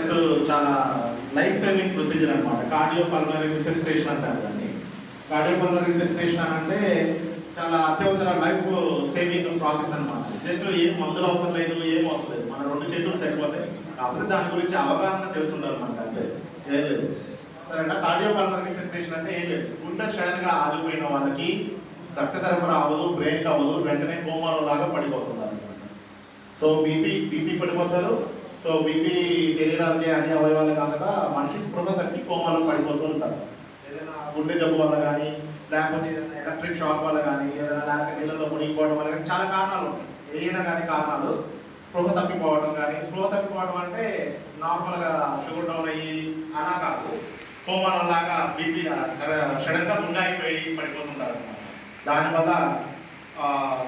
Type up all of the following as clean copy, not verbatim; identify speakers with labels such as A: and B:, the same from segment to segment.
A: Plus చాలా life saving procedure అనమాట. Cardiopulmonary resuscitation అంటారు దాన్ని. కార్డియోపల్మనరీ రిససిటేషన్ అంటే చాలా అత్యవసర లైఫ్ సేవింగ్ ప్రాసెస్ అనమాట. జస్ట్ ఏం మందులు అవసరం లేదు, ఏం అవసరం లేదు, మన 2 చేతులు సరిపోతాయి. కాకపోతే దాని గురించి అవగాహన తెలిసి ఉండాలన్నమాట. అంటే ఏం లేదు. కార్డియోపల్మనరీ రిససిటేషన్ అంటే ఏం లేదు, గుండె సడన్గా ఆగిపోయిన వాళ్ళకి రక్త సరఫరా అవ్వదు, బ్రెయిన్కి అవ్వదు, వెంటనే కోమాలో లాగా పడిపోతున్నారు అనమాట. సో బీపీ పడిపోతారు. సో బీపీ శరీరానికి అన్ని అవయవాలకు అందక మనిషి స్పృహ తగ్గి కోమాలో పడిపోతూ ఉంటారు. ఏదైనా గుండె జబ్బు వల్ల కానీ, లేకపోతే ఏదైనా ఎలక్ట్రిక్ షాక్ వల్ల కానీ, ఏదైనా లేకపోతే నీళ్ళలో మునిగిపోవడం వల్ల కానీ చాలా కారణాలు ఉంటాయి. ఏదైనా కానీ కారణాలు స్పృహ తప్పిపోవడం కానీ, స్పృహ తప్పిపోవడం అంటే నార్మల్గా షుగర్ డౌన్ అయ్యి అలా కాదు, కోమాలో లాగా బీపీ సడన్గా గుండె అయిపోయి పడిపోతుంటారు అనమాట. దానివల్ల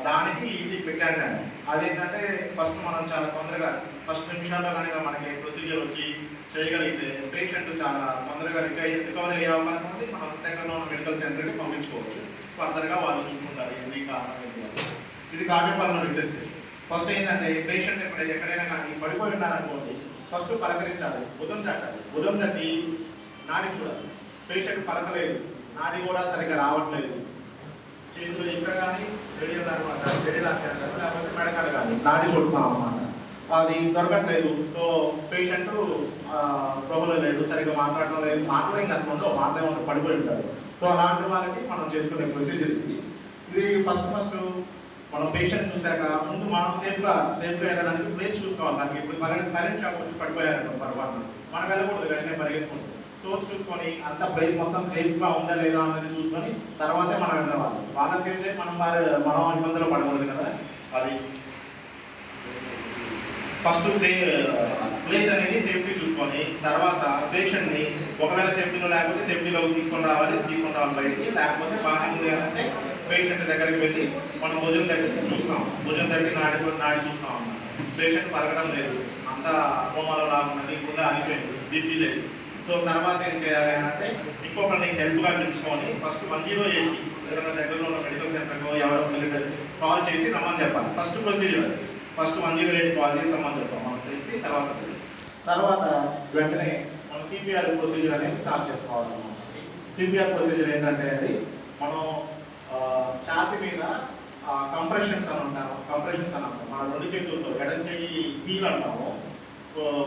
A: దానికి ఇది ప్రత్యామ్నాయం. అదేంటంటే ఫస్ట్ మనం చాలా తొందరగా ఫస్ట్ నిమిషాల్లో కనుక మనకి ప్రొసీజర్ వచ్చి చేయగలిగితే పేషెంట్ చాలా తొందరగా రికవరీ అయ్యే అవకాశం ఉంది. మనం దగ్గరలో ఉన్న మెడికల్ సెంటర్కి పంపించుకోవచ్చు. ఫర్దర్గా వాళ్ళు చూసుకుంటారు ఏంటి కారణం ఏంటి. ఇది కార్డియోపల్మనరీ రిససిటేషన్. ఫస్ట్ ఏంటంటే పేషెంట్ ఎక్కడైనా కానీ పడిపోయి ఉన్నారనుకోండి, ఫస్ట్ పలకరించాలి, ఉదయం తట్టాలి. ఉదయం తట్టి నాడి చూడాలి. పేషెంట్ పలకలేదు, నాడి కూడా సరిగ్గా రావట్లేదు, చేతులు ఇక్కడ కానీ రెడీలు అనమాట, రెడీలు అంటారు, లేకపోతే మెడకాడ కానీ నాడి చూడతాం అన్నమాట. అది దొరకట్లేదు. సో పేషెంట్ స్పృహలో లేదు, సరిగ్గా మాట్లాడడం లేదు, మాట్లాడేం అసలు ఉండవు, మాట్లాడే పడిపోయి ఉంటారు. సో అలాంటి వాళ్ళకి మనం చేసుకునే ప్రొసీజర్ ఇది. ఫస్ట్ మనం పేషెంట్ చూశాక ముందు మనం సేఫ్గా వెళ్ళడానికి ప్లేస్ చూసుకోవాలి. దానికి ఇప్పుడు కరెంట్ షాక్ వచ్చి పడిపోయారంట పొరపాటున, మనం వెళ్ళకూడదు, వెంటనే పరిగెత్తుకుంటాం. సోర్స్ చూసుకొని అంత ప్లేస్ మొత్తం సేఫ్గా ఉందా లేదా అనేది చూసుకొని తర్వాతే మనం వెళ్ళవాలి. వాళ్ళకి ఏంటంటే మనం ఇబ్బందులు పడకూడదు కదా. అది ఫస్ట్ ప్లేస్ అనేది సేఫ్టీ చూసుకొని తర్వాత పేషెంట్ని ఒకవేళ సేఫ్టీలో లేకపోతే సేఫ్టీలోకి తీసుకొని రావాలి బయటికి. లేకపోతే బాగా ఉంది అంటే పేషెంట్ దగ్గరికి వెళ్ళి మనం భుజం తట్టి నాడి చూస్తాం అన్నమాట. పేషెంట్ పరగడం లేదు, అంతా కోమాలో రాకున్నది, గుండె ఆగిపోయింది, బీపీ లేదు. సో తర్వాత ఏం చేయాలి అంటే ఇంకొకరిని హెల్ప్గా పిలుచుకొని ఫస్ట్ 108కి ఏదైనా దగ్గరలో ఉన్న మెడికల్ సెంటర్లో ఎవరో కాల్ చేసి రమ్మని చెప్పాలి. ఫస్ట్ ప్రొసీజర్ అది. ఫస్ట్ 108 కాల్ చేసి రమ్మని చెప్తాం మనం చెప్పి తర్వాత వెంటనే మనం సిపిఆర్ ప్రొసీజర్ అనేది స్టార్ట్ చేసుకోవాలి. సిపిఆర్ ప్రొసీజర్ ఏంటంటే అది మనం ఛాతి మీద కంప్రెషన్స్ అని అంటాము. మన 2 చేతులతో ఎడం చెయ్యి హీల్ అంటాము,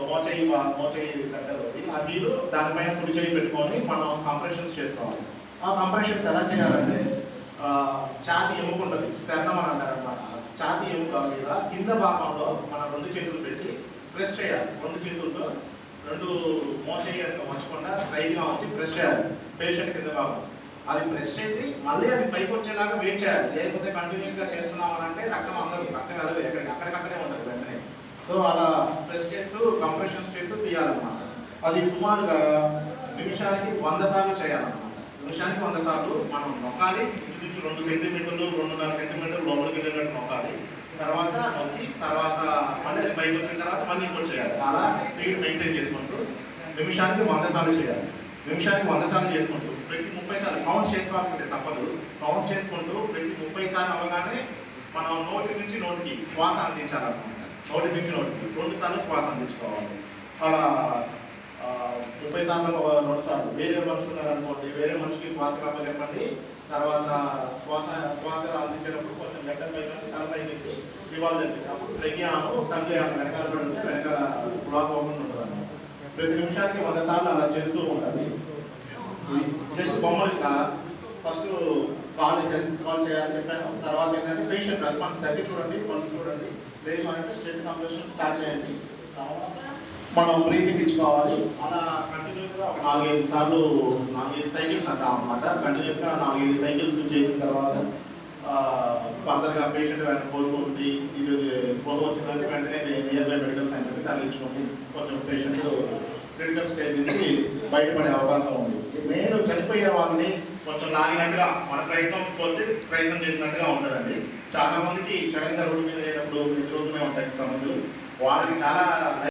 A: మోచేయి దగ్గరలో ఆ హీలు దానిపైన కుడి చేయి పెట్టుకొని మనం కంప్రెషన్స్ చేసుకోవాలి. ఆ కంప్రెషన్స్ ఎలా చేయాలంటే ఛాతి ఎముక ఉంటుంది, స్టెర్నమ్ అని అంటారు అనమాట. ఛాతి ఎముక మీద కింద భాగంలో మనం 2 చేతులు పెట్టి ప్రెస్ చేయాలి. 2 చేతులతో 2 మోచేయి వంచకుండా స్ట్రైట్గా వచ్చి ప్రెస్ చేయాలి పేషెంట్ కింద భాగం. అది ప్రెస్ చేసి మళ్ళీ అది పైకి వచ్చేలాగా వెయిట్ చేయాలి. లేకపోతే కంటిన్యూస్గా చేస్తున్నామని అంటే రక్తం వెళ్ళదు, అక్కడికక్కడే ఉంటుంది వెంటనే. సో అలా ప్రెస్ చేస్తూ కంప్రెషన్స్ చేస్తూ తీయాలన్నమాట. అది సుమారుగా నిమిషానికి 100 సార్లు చేయాలన్నమాట. నిమిషానికి 100 సార్లు మనం నొక్కాలి. ఇంచుమించు 2 సెంటీమీటర్లు 2.5 సెంటీమీటర్లు లోపలికి వెళ్ళినట్టు నొక్కాలి. తర్వాత నొక్కి తర్వాత మళ్ళీ అది పైకి వచ్చిన తర్వాత మళ్ళీ ఇంకోటి చేయాలి. అలా స్పీడ్ మెయింటైన్ చేసుకుంటూ నిమిషానికి 100 సార్లు చేయాలి. నిమిషానికి 100 సార్లు చేసుకుంటూ ప్రతి 30 సార్లు కౌంట్ చేసుకోవాల్సిందే, తప్పదు. కౌంట్ చేసుకుంటూ ప్రతి 30 సార్లు అవగానే మనం నోటి నుంచి నోటికి శ్వాస అందించాలన్నమాట. నోటి నుంచి నోటికి 2 సార్లు శ్వాస అందించుకోవాలి. అలా 30 సార్లు 2 సార్లు. వేరే మనిషి ఉన్నారనుకోండి, వేరే మనిషికి శ్వాస కావాలి చెప్పండి. తర్వాత శ్వాస అందించేటప్పుడు కొంచెం గడ్డ పైకి తలపైకి ఎత్తి ఇవాళ వచ్చింది. అప్పుడు ట్రెగియాను టంగియాను వెనకాల పడితే వెనకాల బ్లాక్ అవ్వకుండా ఉంటుంది అన్నమాట. ప్రతి నిమిషానికి 100 సార్లు అలా చేస్తూ ఉండాలి. జస్ట్ బొమ్మలు ఫస్ట్ కాల్ చేయాలని చెప్పాను. తర్వాత ఏంటంటే పేషెంట్ రెస్పాన్స్ తగ్గి చూడండి, పళ్ళు చూడండి, లేదు అంటే స్ట్రెయిట్ కంప్రెషన్ స్టార్ట్ చేయండి. తర్వాత మనం బ్రీతింగ్ ఇచ్చుకోవాలి. అలా కంటిన్యూస్గా ఒక 4-5 సార్లు 4-5 సైకిల్స్ అంటాం అనమాట. కంటిన్యూస్గా 4-5 సైకిల్స్ చేసిన తర్వాత ఫర్దర్గా పేషెంట్ వెంటనే కోలుకుంటుంది. ఇది స్పృహ వచ్చిందంటే వెంటనే నియర్ బై మెడికల్ సెంటర్కి తరలించుకోండి. కొంచెం పేషెంట్ క్రిటికల్ స్టేజ్ నుంచి బయటపడే అవకాశం ఉంది. మెయిన్ చనిపోయే వాళ్ళని కొంచెం లాగినట్టుగా మన ప్రయత్నం చేసినట్టుగా ఉంటుందండి. చాలా మందికి సడన్గా రోడ్డు మీద వెళ్ళేటప్పుడు ఎదురవుతూనే ఉంటాయి సమస్యలు. వాళ్ళకి చాలా